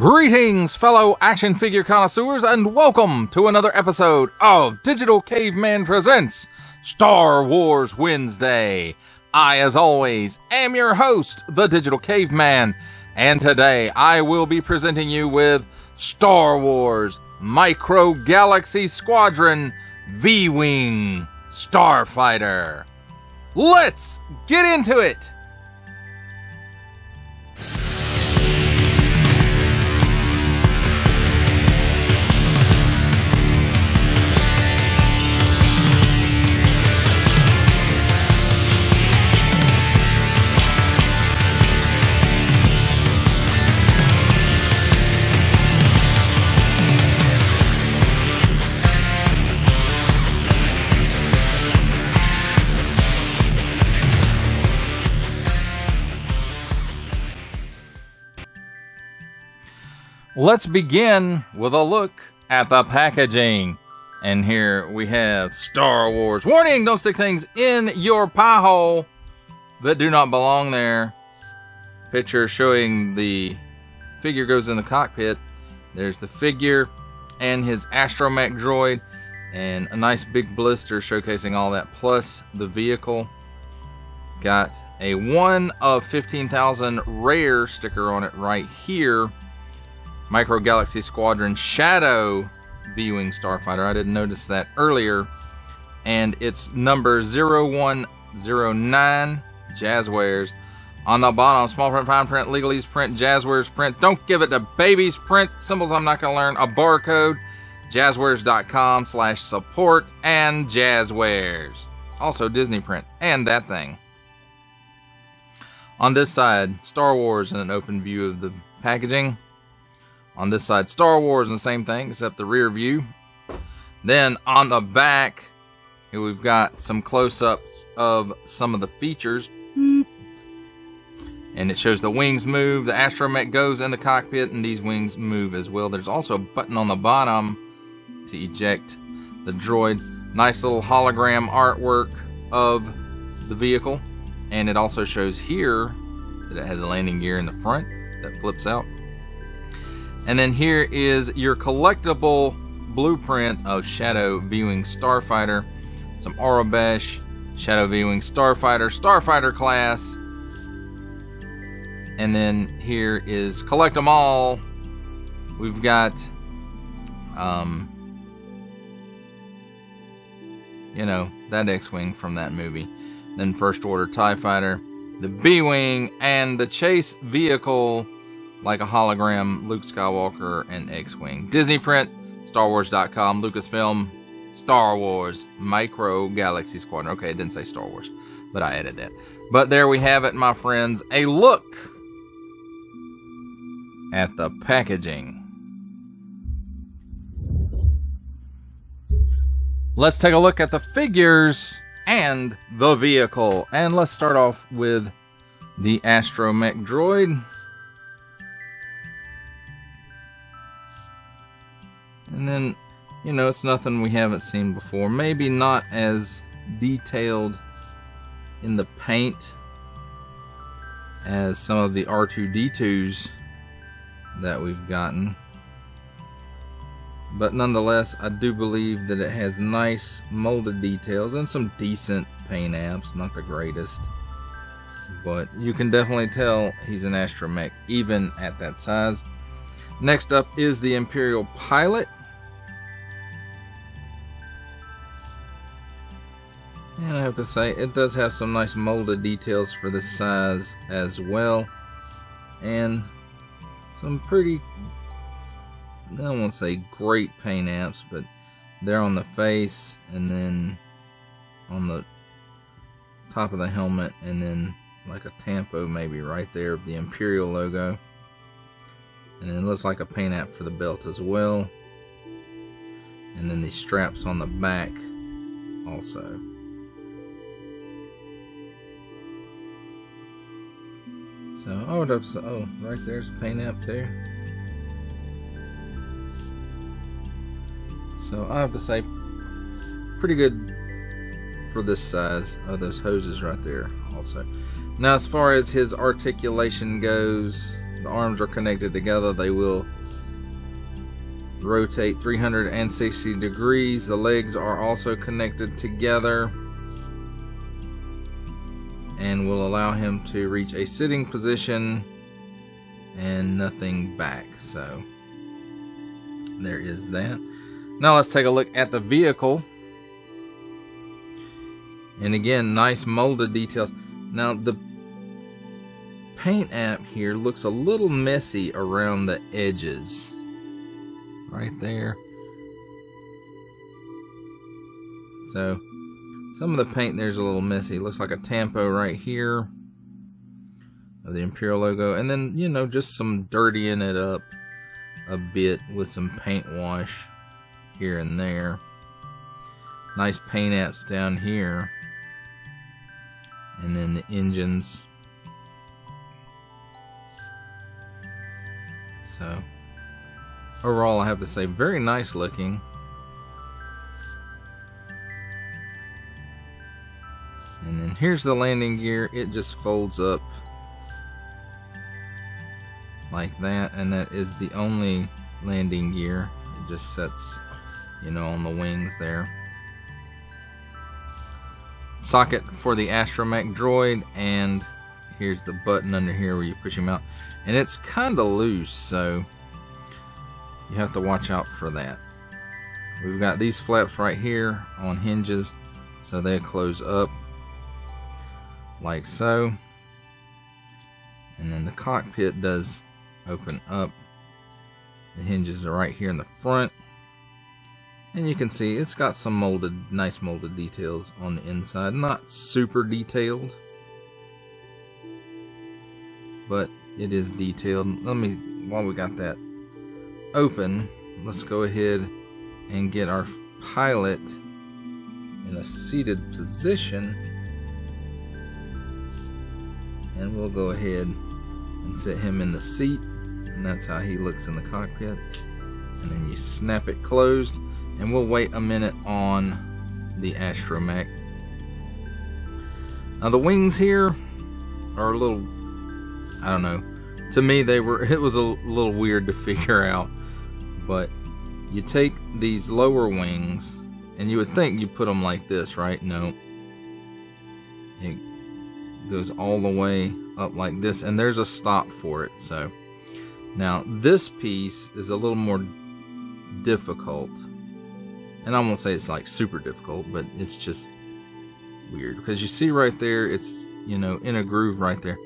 Greetings, fellow action figure connoisseurs, and welcome to another episode of Digital Caveman Presents Star Wars Wednesday. I, as always, am your host, the Digital Caveman, and today I will be presenting you with Star Wars Micro Galaxy Squadron V-Wing Starfighter. Let's get into it! Let's begin with a look at the packaging. And here we have Star Wars. Warning, don't stick things in your pie hole that do not belong there. Picture showing the figure goes in the cockpit. There's the figure and his astromech droid. And a nice big blister showcasing all that. Plus the vehicle. Got a 1 of 15,000 rare sticker on it right here. Micro Galaxy Squadron Shadow V-Wing Starfighter. I didn't notice that earlier. And it's number 0109 Jazzwares. On the bottom, small print, fine print, legalese print, Jazzwares print. Don't give it to babies print. Symbols I'm not going to learn. A barcode. Jazzwares.com/support and Jazzwares. Also Disney print. And that thing. On this side, Star Wars in an open view of the packaging. On this side, Star Wars and the same thing, except the rear view. Then on the back, here we've got some close-ups of some of the features. And it shows the wings move, the astromech goes in the cockpit, and these wings move as well. There's also a button on the bottom to eject the droid. Nice little hologram artwork of the vehicle. And it also shows here that it has a landing gear in the front that flips out. And then here is your collectible blueprint of Shadow V-Wing Starfighter. Some Aurebesh, Shadow V-Wing Starfighter, Starfighter class. And then here is collect them all. We've got, that X-Wing from that movie. Then First Order TIE Fighter, the B-Wing, and the chase vehicle like a hologram, Luke Skywalker and X-Wing. Disney print, StarWars.com, Lucasfilm, Star Wars, Micro Galaxy Squadron. Okay, it didn't say Star Wars, but I added that. But there we have it, my friends. A look at the packaging. Let's take a look at the figures and the vehicle. And let's start off with the astromech droid. And then, it's nothing we haven't seen before. Maybe not as detailed in the paint as some of the R2-D2s that we've gotten. But nonetheless, I do believe that it has nice molded details and some decent paint apps. Not the greatest. But you can definitely tell he's an astromech, even at that size. Next up is the Imperial Pilot. And I have to say, it does have some nice molded details for this size as well. And some pretty, I don't want to say great paint apps, but they're on the face and then on the top of the helmet, and then like a tampo maybe right there of the Imperial logo. And then it looks like a paint app for the belt as well. And then these straps on the back also. So, right there's a paint app too. So, I have to say, pretty good for this size. Oh, those hoses right there also. Now, as far as his articulation goes, the arms are connected together, they will rotate 360 degrees. The legs are also connected together and will allow him to reach a sitting position and nothing back. So there is that. Now let's take a look at the vehicle. And again, nice molded details. Now the paint app here looks a little messy around the edges. Right there. So some of the paint there's a little messy. It looks like a tampo right here of the Imperial logo. And then, you know, just some dirtying it up a bit with some paint wash here and there. Nice paint apps down here. And then the engines. So overall, I have to say, very nice looking. And then here's the landing gear. It just folds up like that, and that is the only landing gear. It just sets, you know, on the wings there. Socket for the astromech droid, and here's the button under here where you push him out. And it's kind of loose, so you have to watch out for that. We've got these flaps right here on hinges, so they close up like so. And then the cockpit does open up. The hinges are right here in the front. And you can see it's got some molded, nice molded details on the inside. Not super detailed, but it is detailed. Let me, while we got that open, let's go ahead and get our pilot in a seated position. And we'll go ahead and set him in the seat. And that's how he looks in the cockpit. And then you snap it closed. And we'll wait a minute on the astromech. Now the wings here are a little, I don't know. To me, it was a little weird to figure out. But you take these lower wings, and you would think you put them like this, right? No. It goes all the way up like this, and there's a stop for it. So now this piece is a little more difficult. And I won't say it's like super difficult, but it's just weird. Because you see right there, it's, you know, in a groove right there.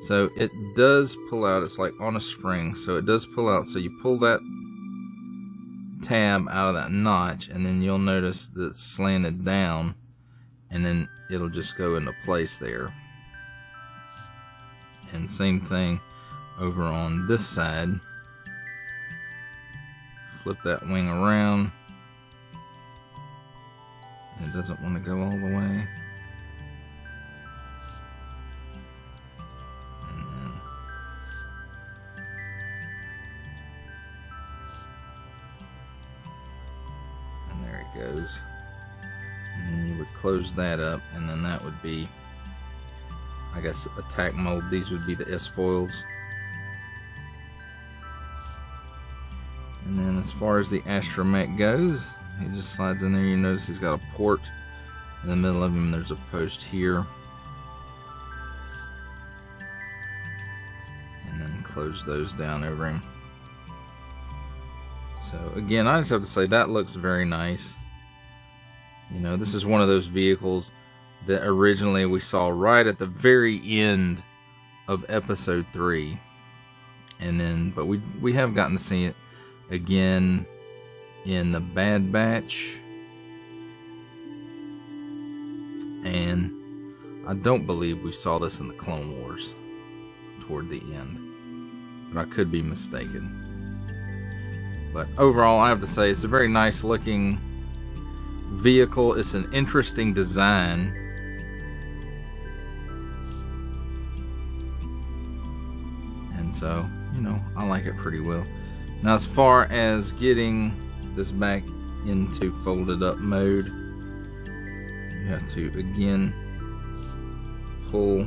So it does pull out. It's like on a spring. So it does pull out. So you pull that tab out of that notch, and then you'll notice that it's slanted down. And then it'll just go into place there. And same thing over on this side. Flip that wing around. It doesn't want to go all the way. And there it goes. And then you would close that up, and then that would be, I guess, attack mode. These would be the S-foils. And then as far as the astromech goes, he just slides in there. You notice he's got a port in the middle of him. There's a post here. And then close those down over him. So again, I just have to say that looks very nice. You know, this is one of those vehicles that originally we saw right at the very end of episode 3. And then, but we have gotten to see it again in the Bad Batch, and I don't believe we saw this in the Clone Wars toward the end, but I could be mistaken. But overall, I have to say it's a very nice looking vehicle. It's an interesting design. And so, you know, I like it pretty well. Now, as far as getting this back into folded up mode, you have to again pull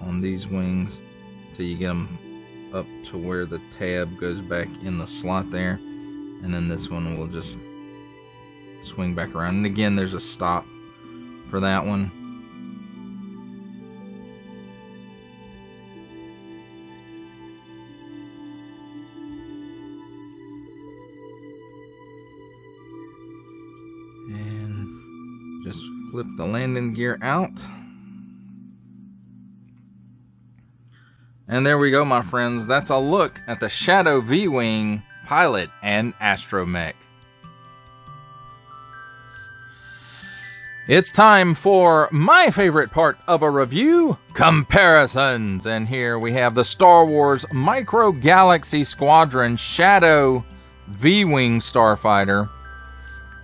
on on these wings till you get them up to where the tab goes back in the slot there, and then this one will just swing back around. And again, there's a stop for that one. And just flip the landing gear out. And there we go, my friends. That's a look at the Shadow V-Wing Pilot and Astromech. It's time for my favorite part of a review, comparisons. And here we have the Star Wars Micro Galaxy Squadron Shadow V-Wing Starfighter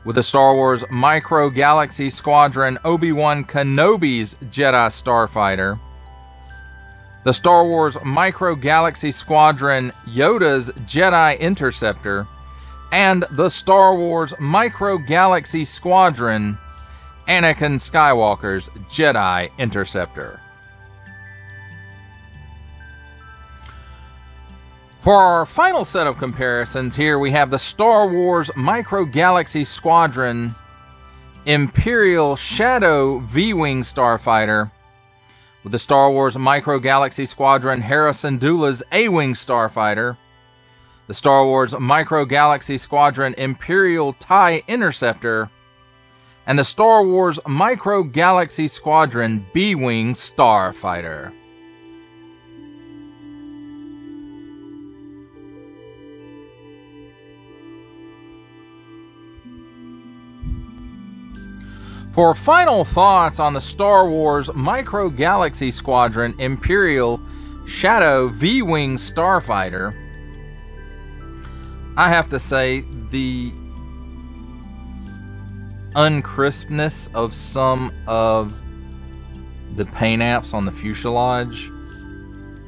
with the Star Wars Micro Galaxy Squadron Obi-Wan Kenobi's Jedi Starfighter, the Star Wars Micro Galaxy Squadron Yoda's Jedi Interceptor, and the Star Wars Micro Galaxy Squadron Anakin Skywalker's Jedi Interceptor. For our final set of comparisons, here we have the Star Wars Micro Galaxy Squadron Imperial Shadow V-Wing Starfighter with the Star Wars Micro Galaxy Squadron Hera Syndulla's A-Wing Starfighter, the Star Wars Micro Galaxy Squadron Imperial TIE Interceptor, and the Star Wars Micro Galaxy Squadron B-Wing Starfighter. For final thoughts on the Star Wars Micro Galaxy Squadron Imperial Shadow V-Wing Starfighter, I have to say the uncrispness of some of the paint apps on the fuselage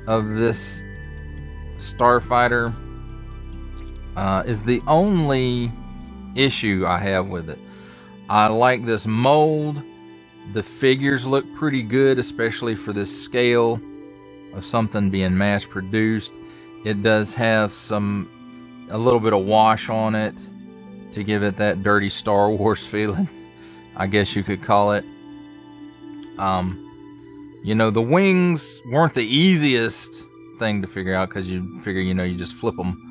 of this Starfighter is the only issue I have with it. I like this mold. The figures look pretty good, especially for this scale of something being mass produced. It does have a little bit of wash on it to give it that dirty Star Wars feeling, I guess you could call it. You know, the wings weren't the easiest thing to figure out, because you figure, you know, you just flip them.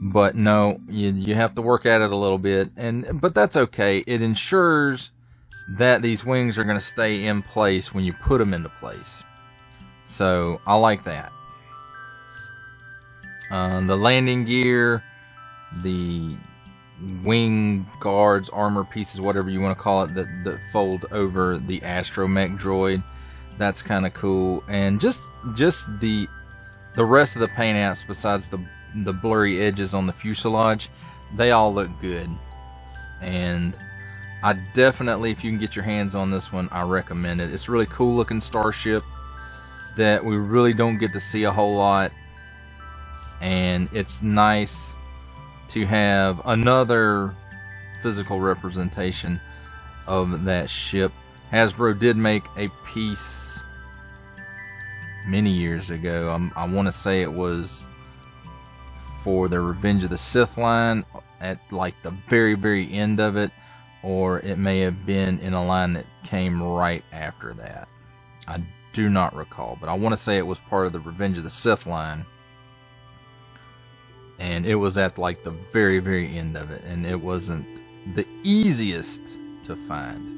But no, you have to work at it a little bit, but that's okay. It ensures that these wings are going to stay in place when you put them into place. So I like that. The landing gear, the wing guards, armor pieces, whatever you want to call it, that fold over the Astromech droid, that's kind of cool. And just the rest of the paint apps, besides the blurry edges on the fuselage, they all look good. And I definitely, if you can get your hands on this one, I recommend it. It's a really cool looking starship that we really don't get to see a whole lot, and it's nice to have another physical representation of that ship. Hasbro did make a piece many years ago. I want to say it was for the Revenge of the Sith line, at like the very, very end of it, or it may have been in a line that came right after that. I do not recall, but I want to say it was part of the Revenge of the Sith line, and it was at like the very, very end of it, and it wasn't the easiest to find.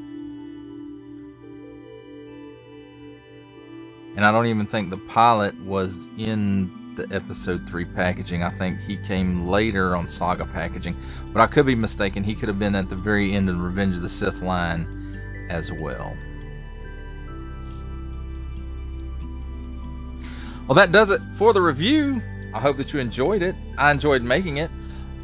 And I don't even think the pilot was in the episode 3 packaging. I think he came later on Saga packaging, but I could be mistaken. He could have been at the very end of the Revenge of the Sith line as well. Well, that does it for the review. I hope that you enjoyed it. I enjoyed making it.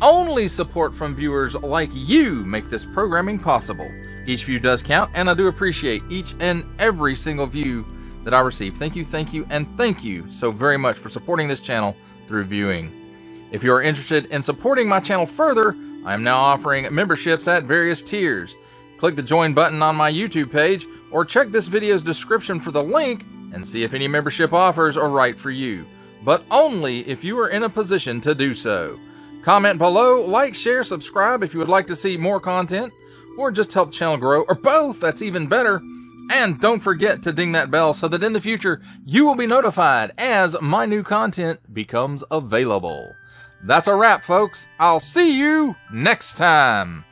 Only support from viewers like you make this programming possible. Each view does count, and I do appreciate each and every single view that I receive. Thank you, and thank you so very much for supporting this channel through viewing. If you are interested in supporting my channel further, I am now offering memberships at various tiers. Click the join button on my YouTube page, or check this video's description for the link and see if any membership offers are right for you, but only if you are in a position to do so. Comment below, like, share, subscribe if you would like to see more content, or just help the channel grow, or both, that's even better. And don't forget to ding that bell so that in the future you will be notified as my new content becomes available. That's a wrap, folks. I'll see you next time.